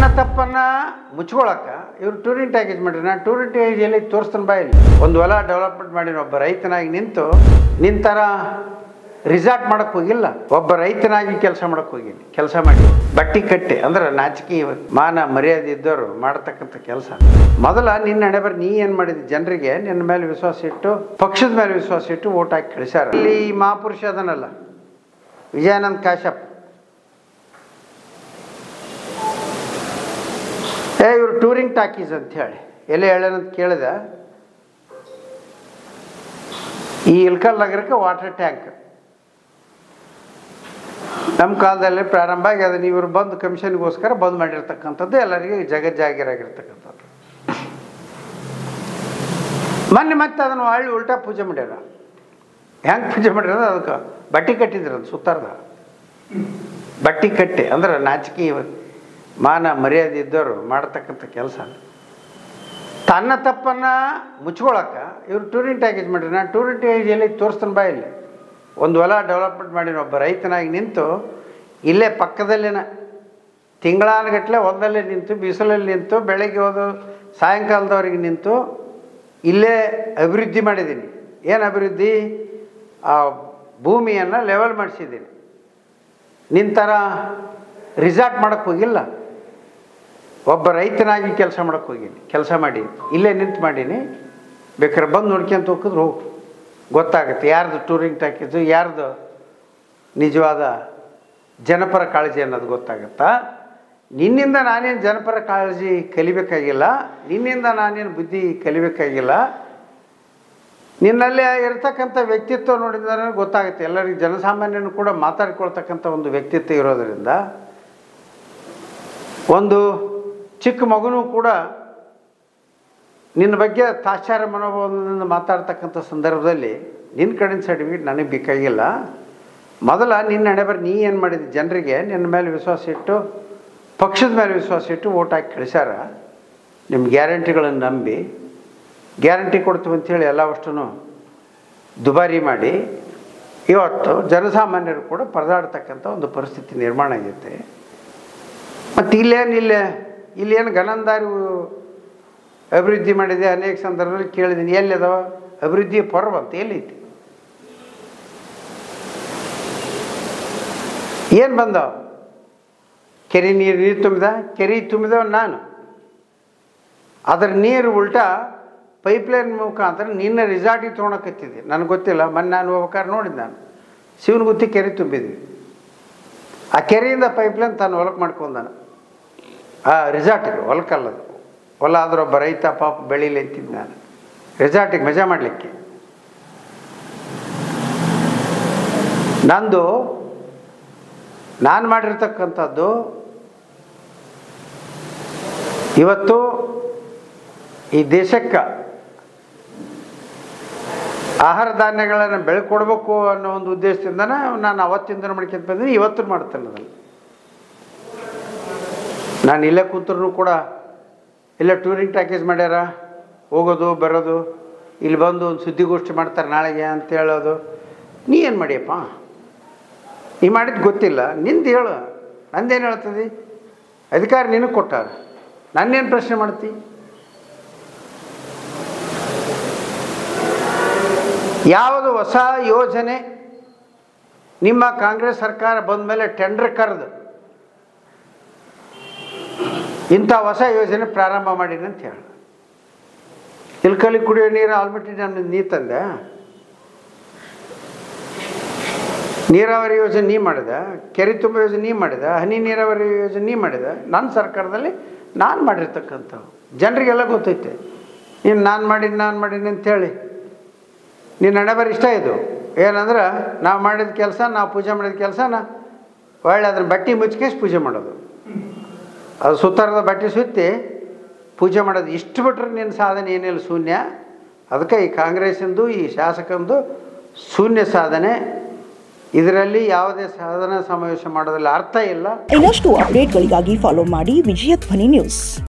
ತನ್ನ ತಪ್ಪನ್ನ ಮುಚ್ಕೊಳ್ಳೋಕ ಇವರು ಟೂರಿಂಗ್ ಪ್ಯಾಕೇಜ್ ಮಾಡಿರಿ. ನಾನು ಟೂರಿಂಗ್ ಪ್ಯಾಕೇಜ್ ಎಲ್ಲಿ ತೋರಿಸ್ತಾನೆ ಬಾಯಲ್ಲಿ ಒಂದು ಹೊಲ ಡೆವಲಪ್ಮೆಂಟ್ ಮಾಡಿ ಒಬ್ಬ ರೈತನಾಗಿ ನಿಂತರ ರಿಸಾರ್ಟ್ ಮಾಡೋಕ್ಕೆ ಹೋಗಿಲ್ಲ. ಒಬ್ಬ ರೈತನಾಗಿ ಕೆಲಸ ಮಾಡೋಕ್ಕೆ ಹೋಗಿನಿ. ಕೆಲಸ ಮಾಡಿ ಬಟ್ಟಿ ಕಟ್ಟೆ ಅಂದ್ರೆ ನಾಚಿಕೆ ಮಾನ ಮರ್ಯಾದೆ ಇದ್ದವರು ಮಾಡತಕ್ಕಂಥ ಕೆಲಸ. ಮೊದಲ ನಿನ್ನ ಹಣೆಬರ ನೀ ಏನು ಮಾಡಿದ್ದಿ? ಜನರಿಗೆ ನಿನ್ನ ಮೇಲೆ ವಿಶ್ವಾಸ ಇಟ್ಟು ಪಕ್ಷದ ಮೇಲೆ ವಿಶ್ವಾಸ ಇಟ್ಟು ಓಟ್ ಹಾಕಿ ಕಳಿಸ್ಯಾರ. ಇಲ್ಲಿ ಮಹಾಪುರುಷ ಅದನಲ್ಲ ವಿಜಯಾನಂದ ಕಾಶ್ಯಪ್, ಇವರು ಟೂರಿಂಗ್ ಟಾಕೀಸ್ ಅಂತ ಹೇಳಿ ಎಲ್ಲಿ ಹೇಳೇನಂತ ಕೇಳಿದ. ಈ ಇಲ್ಕಲ್ ನಗರಕ್ಕೆ ವಾಟರ್ ಟ್ಯಾಂಕ್ ನಮ್ಮ ಕಾಲದಲ್ಲಿ ಪ್ರಾರಂಭ ಆಗಿ ಅದನ್ನು ಇವರು ಬಂದು ಕಮಿಷನ್ಗೋಸ್ಕರ ಬಂದ್ ಮಾಡಿರ್ತಕ್ಕಂಥದ್ದು ಎಲ್ಲರಿಗೂ ಜಗಜ್ಜಾಗಿರಾಗಿರ್ತಕ್ಕಂಥದ್ದು. ಮತ್ತೆ ಅದನ್ನು ಒಳ್ಳೆ ಉಲ್ಟಾ ಪೂಜೆ ಮಾಡ್ಯಾರ. ಹೆಂಗೆ ಪೂಜೆ ಮಾಡ್ಯಾರ? ಅದಕ್ಕೆ ಬಟ್ಟಿ ಕಟ್ಟಿದ್ರು ಅದು ಸುತ್ತಾರ್ದ ಬಟ್ಟಿ ಕಟ್ಟೆ ಅಂದ್ರೆ ನಾಚಿಕೆ ಮಾನ ಮರ್ಯಾದೆ ಇದ್ದವರು ಮಾಡತಕ್ಕಂಥ ಕೆಲಸ. ತನ್ನ ತಪ್ಪನ್ನು ಮುಚ್ಕೊಳ್ಳೋಕ ಇವರು ಟೂರಿಂಗ್ ಪ್ಯಾಕೇಜ್ ಮಾಡಿರಿ. ನಾನು ಟೂರಿಂಗ್ ಪ್ಯಾಕೇಜ್ ಎಲ್ಲಿ ತೋರಿಸ್ತಾನೆ ಬಾಯಲ್ಲಿ ಒಂದು ಹೊಲ ಡೆವಲಪ್ಮೆಂಟ್ ಮಾಡಿ ಒಬ್ಬ ರೈತನಾಗಿ ಇಲ್ಲೇ ಪಕ್ಕದಲ್ಲಿನ ತಿಂಗಳಾನುಗಟ್ಟಲೆ ಹೊಲದಲ್ಲೇ ಬಿಸಿಲಲ್ಲಿ ಬೆಳಗ್ಗೆ ಹೋದು ಸಾಯಂಕಾಲದವರೆಗೆ ಇಲ್ಲೇ ಅಭಿವೃದ್ಧಿ ಮಾಡಿದ್ದೀನಿ. ಏನು ಅಭಿವೃದ್ಧಿ? ಆ ಭೂಮಿಯನ್ನು ಲೆವೆಲ್ ಮಾಡಿಸಿದ್ದೀನಿ. ನಿಂತರ ರಿಸಾರ್ಟ್ ಮಾಡೋಕ್ಕೆ ಹೋಗಿಲ್ಲ. ಒಬ್ಬ ರೈತನಾಗಿ ಕೆಲಸ ಮಾಡೋಕ್ಕೆ ಹೋಗೀನಿ. ಕೆಲಸ ಮಾಡೀನಿ, ಇಲ್ಲೇ ಮಾಡೀನಿ. ಬೇಕಾದ್ರೆ ಬಂದು ನೋಡ್ಕೊಂತ ಹೋಗಿದ್ರೆ ಹೋಗು, ಗೊತ್ತಾಗುತ್ತೆ ಯಾರ್ದು ಟೂರಿಂಗ್ ಪ್ಯಾಕೇಜು, ಯಾರ್ದು ನಿಜವಾದ ಜನಪರ ಕಾಳಜಿ ಅನ್ನೋದು ಗೊತ್ತಾಗುತ್ತಾ. ನಿನ್ನಿಂದ ನಾನೇನು ಜನಪರ ಕಾಳಜಿ ಕಲಿಬೇಕಾಗಿಲ್ಲ, ನಿನ್ನಿಂದ ನಾನೇನು ಬುದ್ಧಿ ಕಲಿಬೇಕಾಗಿಲ್ಲ. ನಿನ್ನಲ್ಲಿ ಇರ್ತಕ್ಕಂಥ ವ್ಯಕ್ತಿತ್ವ ನೋಡಿದ್ರೆ ಗೊತ್ತಾಗುತ್ತೆ. ಎಲ್ಲರಿಗೂ ಜನಸಾಮಾನ್ಯನು ಕೂಡ ಮಾತಾಡ್ಕೊಳ್ತಕ್ಕಂಥ ಒಂದು ವ್ಯಕ್ತಿತ್ವ ಇರೋದರಿಂದ ಒಂದು ಚಿಕ್ಕ ಮಗುನೂ ಕೂಡ ನಿನ್ನ ಬಗ್ಗೆ ತಾತ್ಸಾರ ಮನೋಭಾವದಿಂದ ಮಾತಾಡ್ತಕ್ಕಂಥ ಸಂದರ್ಭದಲ್ಲಿ ನಿನ್ನ ಕಡೆಯಿಂದ ಸರ್ಟಿಫಿಕೇಟ್ ನನಗೆ ಬೇಕಾಗಿಲ್ಲ. ಮೊದಲ ನಿನ್ನ ಹಣೆಬರ ನೀ ಏನು ಮಾಡಿದ್ದಿ? ಜನರಿಗೆ ನಿನ್ನ ಮೇಲೆ ವಿಶ್ವಾಸ ಇಟ್ಟು ಪಕ್ಷದ ಮೇಲೆ ವಿಶ್ವಾಸ ಇಟ್ಟು ಓಟ್ ಹಾಕಿ ಕಳಿಸ್ಯಾರ. ನಿಮ್ಮ ಗ್ಯಾರಂಟಿಗಳನ್ನು ನಂಬಿ ಗ್ಯಾರಂಟಿ ಕೊಡ್ತೀವಿ ಅಂಥೇಳಿ ಎಲ್ಲವಷ್ಟೂ ದುಬಾರಿ ಮಾಡಿ ಇವತ್ತು ಜನಸಾಮಾನ್ಯರು ಕೂಡ ಪರದಾಡ್ತಕ್ಕಂಥ ಒಂದು ಪರಿಸ್ಥಿತಿ ನಿರ್ಮಾಣ ಆಗೈತೆ. ಮತ್ತು ಇಲ್ಲೇನು ಗನಂದಾರಿ ಅಭಿವೃದ್ಧಿ ಮಾಡಿದೆ. ಅನೇಕ ಸಂದರ್ಭದಲ್ಲಿ ಕೇಳಿದ್ದೀನಿ, ಎಲ್ಲಿದಾವ ಅಭಿವೃದ್ಧಿಯ ಪರ್ವ ಅಂತ ಎಲ್ಲೈತಿ? ಏನು ಬಂದವ? ಕೆರೆ ನೀರು ತುಂಬಿದ, ಕೆರೆ ತುಂಬಿದವ ನಾನು. ಅದರ ನೀರು ಉಲ್ಟಾ ಪೈಪ್ಲೈನ್ ಮುಖಾಂತರ ನಿನ್ನ ರಿಸಾರ್ಟಿಗೆ ತೊಗೊಳಕತ್ತಿದ್ದೆ. ನನಗೆ ಗೊತ್ತಿಲ್ಲ. ಮೊನ್ನೆ ನಾನು ಹೋಗ್ಬೇಕಾದ್ರೆ ನೋಡಿದ್ದು, ನಾನು ಶಿವನಗುತ್ತಿ ಕೆರೆ ತುಂಬಿದ್ವಿ. ಆ ಕೆರೆಯಿಂದ ಪೈಪ್ಲೈನ್ ತಾನು ಹೊಲಕ್ಕೆ ಮಾಡ್ಕೊಂಡಾನ. ಆ ರಿಸಾರ್ಟಿಗೆ ಹೊಲಕ್ಕಲ್ಲದು, ಹೊಲ ಆದ್ರೆ ಒಬ್ಬ ರೈತ ಪಾಪ ಬೆಳೀಲಿ ಅಂತಿದ್ದು ನಾನು ರಿಸಾರ್ಟಿಗೆ ಮಜಾ ಮಾಡಲಿಕ್ಕೆ. ನಾನು ಮಾಡಿರ್ತಕ್ಕಂಥದ್ದು ಇವತ್ತು ಈ ದೇಶಕ್ಕೆ ಆಹಾರ ಧಾನ್ಯಗಳನ್ನು ಬೆಳೆಕೊಡ್ಬೇಕು ಅನ್ನೋ ಒಂದು ಉದ್ದೇಶದಿಂದನೇ ನಾನು ಅವತ್ತಿಂದ ಮಾಡ್ಕೊಂತ ಬಂದಿದ್ದೀನಿ. ಇವತ್ತು ಮಾಡ್ತೇನೆ ಅದನ್ನು. ನಾನು ಇಲ್ಲೇ ಕೂತ್ರೂ ಕೂಡ ಇಲ್ಲ ಟೂರಿಂಗ್ ಪ್ಯಾಕೇಜ್ ಮಾಡ್ಯಾರ, ಹೋಗೋದು ಬರೋದು, ಇಲ್ಲಿ ಬಂದು ಒಂದು ಸುದ್ದಿಗೋಷ್ಠಿ ಮಾಡ್ತಾರೆ ನಾಳೆಗೆ ಅಂತ ಹೇಳೋದು. ನೀ ಏನು ಮಾಡಿಯಪ್ಪ? ನೀ ಮಾಡಿದ್ದು ಗೊತ್ತಿಲ್ಲ, ನಿಂದು ಹೇಳು. ನಂದೇನು ಹೇಳ್ತದೆ? ಅಧಿಕಾರ ನಿನಗೆ ಕೊಟ್ಟಾರ, ನನ್ನೇನು ಪ್ರಶ್ನೆ ಮಾಡ್ತಿ? ಯಾವುದು ಹೊಸ ಯೋಜನೆ ನಿಮ್ಮ ಕಾಂಗ್ರೆಸ್ ಸರ್ಕಾರ ಬಂದ ಮೇಲೆ ಟೆಂಡರ್ ಕರೆದು ಇಂಥ ಹೊಸ ಯೋಜನೆ ಪ್ರಾರಂಭ ಮಾಡೀನಿ ಅಂತ ಹೇಳಿ ಇಲ್ಕಲ್ಲಿ ಕುಡಿಯೋ ನೀರು ಆಲ್ಮಟ್ಟಿ ಡ್ಯಾಮ್ ನೀ ತಂದೆ? ನೀರಾವರಿ ಯೋಜನೆ ನೀ ಮಾಡಿದ, ಕೆರೆ ತುಂಬ ಯೋಜನೆ ನೀ ಮಾಡಿದ, ಹನಿ ನೀರಾವರಿ ಯೋಜನೆ ನೀ ಮಾಡಿದ. ನನ್ನ ಸರ್ಕಾರದಲ್ಲಿ ನಾನು ಮಾಡಿರ್ತಕ್ಕಂಥವು ಜನರಿಗೆಲ್ಲ ಗೊತ್ತೈತೆ. ನೀನು ನಾನು ಮಾಡೀನಿ ಅಂಥೇಳಿ ನಿನ್ನ ಹಣೆಬರ ಇಷ್ಟ ಇದು ಏನಂದ್ರೆ ನಾವು ಮಾಡಿದ ಕೆಲಸ, ನಾವು ಪೂಜೆ ಮಾಡಿದ ಕೆಲಸನ ಒಳ್ಳೆ ಅದನ್ನು ಬಟ್ಟೆ ಮುಚ್ಕೇಸಿ ಪೂಜೆ ಮಾಡೋದು. ಅದು ಸುತ್ತಾರದ ಬಟ್ಟೆ ಸುತ್ತಿ ಪೂಜೆ ಮಾಡೋದು. ಇಷ್ಟು ಬಿಟ್ಟರೆ ನಿನ್ನ ಸಾಧನೆ ಏನಿಲ್ಲ, ಶೂನ್ಯ. ಅದಕ್ಕೆ ಈ ಕಾಂಗ್ರೆಸ್ಸಿಂದು ಈ ಶಾಸಕಂದು ಶೂನ್ಯ ಸಾಧನೆ. ಇದರಲ್ಲಿ ಯಾವುದೇ ಸಾಧನಾ ಸಮಾವೇಶ ಮಾಡೋದ್ರಲ್ಲಿ ಅರ್ಥ ಇಲ್ಲ. ಇನ್ನಷ್ಟು ಅಪ್ಡೇಟ್ಗಳಿಗಾಗಿ ಫಾಲೋ ಮಾಡಿ ವಿಜಯ ಧ್ವನಿ ನ್ಯೂಸ್.